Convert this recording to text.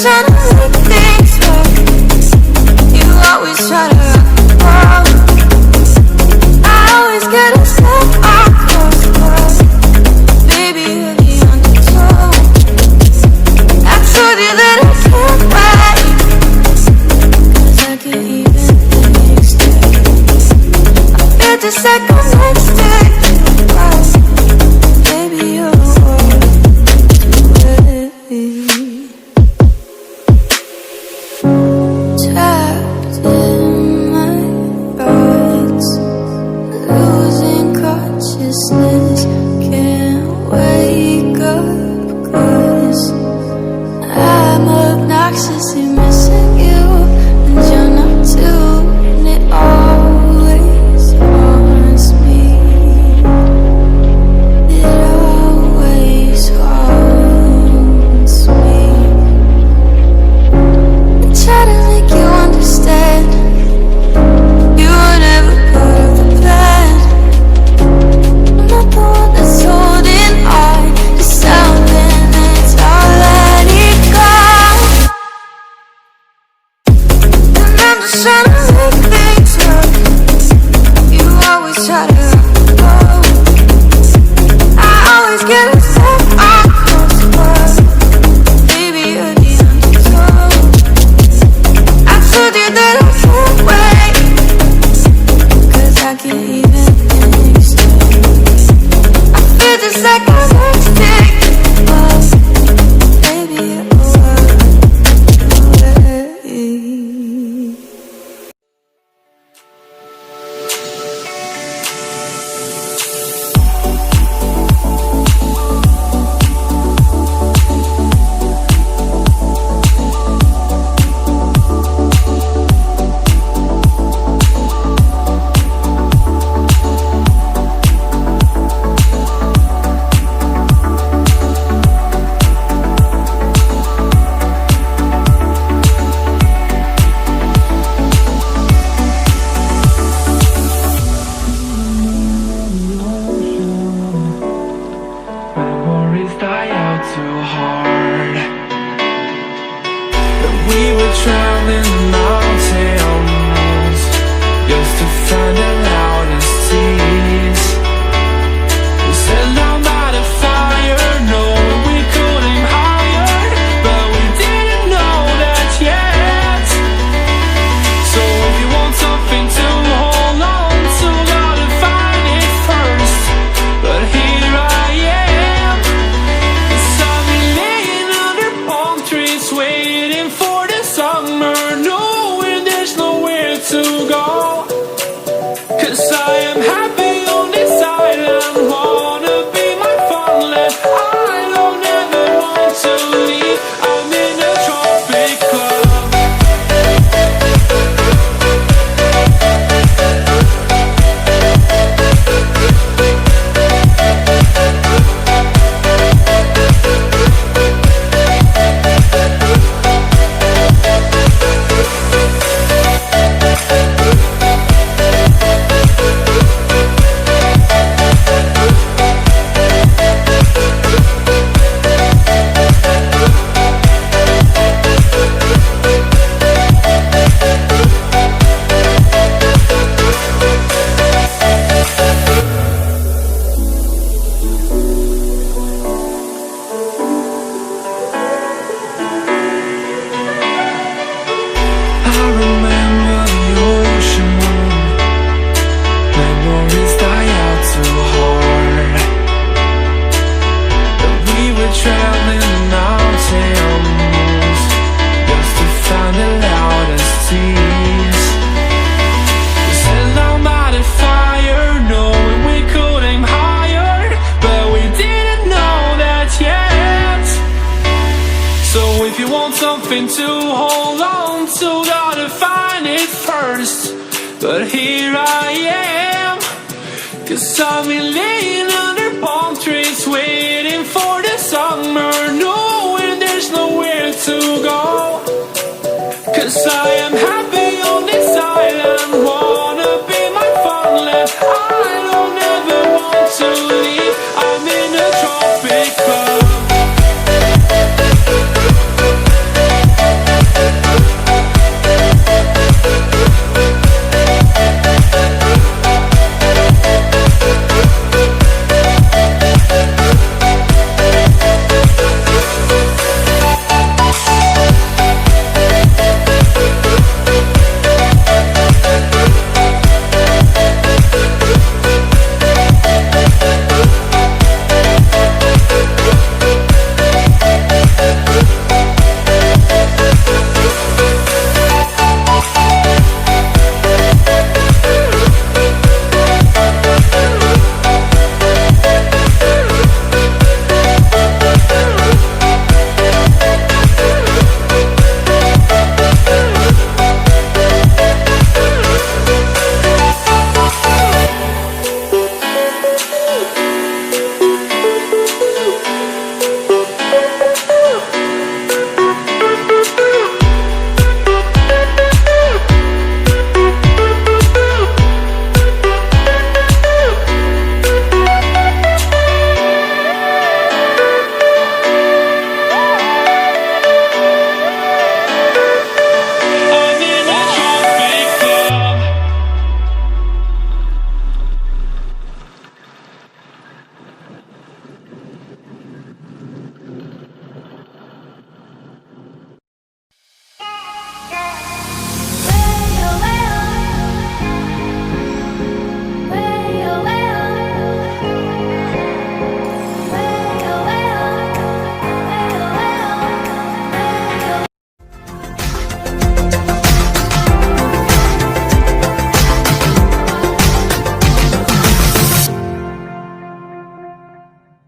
trying to make things right. You always try to rock the boat. I always get a step on close, but baby, you're the undertow. I told you that I can't wait, 'cause I can't even think straight. I feel just like I'm next to you, baby, you're the world away. Trapped in my thoughts, losing consciousness, can't wake up 'cause I'm obnoxiously missing you, and you're not too, and it always haunts me. It always haunts me. I try to make you understand, you were never part of the plan. I'm not the one that's holding on to something that's already gone. And I'm just trying to make things right. You always try to rock the boat. I always get a step on close, but baby, you're the undertow. I told you that I can't wait, 'cause I can't even think straight. I feel just like I'm next to you, but baby, you're away. Memories die out too hard. But we were traveling mountains just to find the loudest seas. We set down by the fire, knowing we could aim higher, but we didn't know that yet. So if you want something to hold on to, gotta find it first. But here I am, 'cause I've been laying under palm trees, waiting for the summer, knowing there's nowhere to go. 'Cause I am happy on this island, wanna be my farmland. I don't ever want to leave, I'm in a tropic club. I remember the ocean, memories die out too hard. But we were traveling mountains just to find the loudest seas. We sat down by the fire, knowing we could aim higher, but we didn't know that yet. So if you want something to hold on to, gotta find it first. But here I am, 'cause I've been laying under palm trees, waiting for the summer, knowing there's nowhere to go. 'Cause I am happy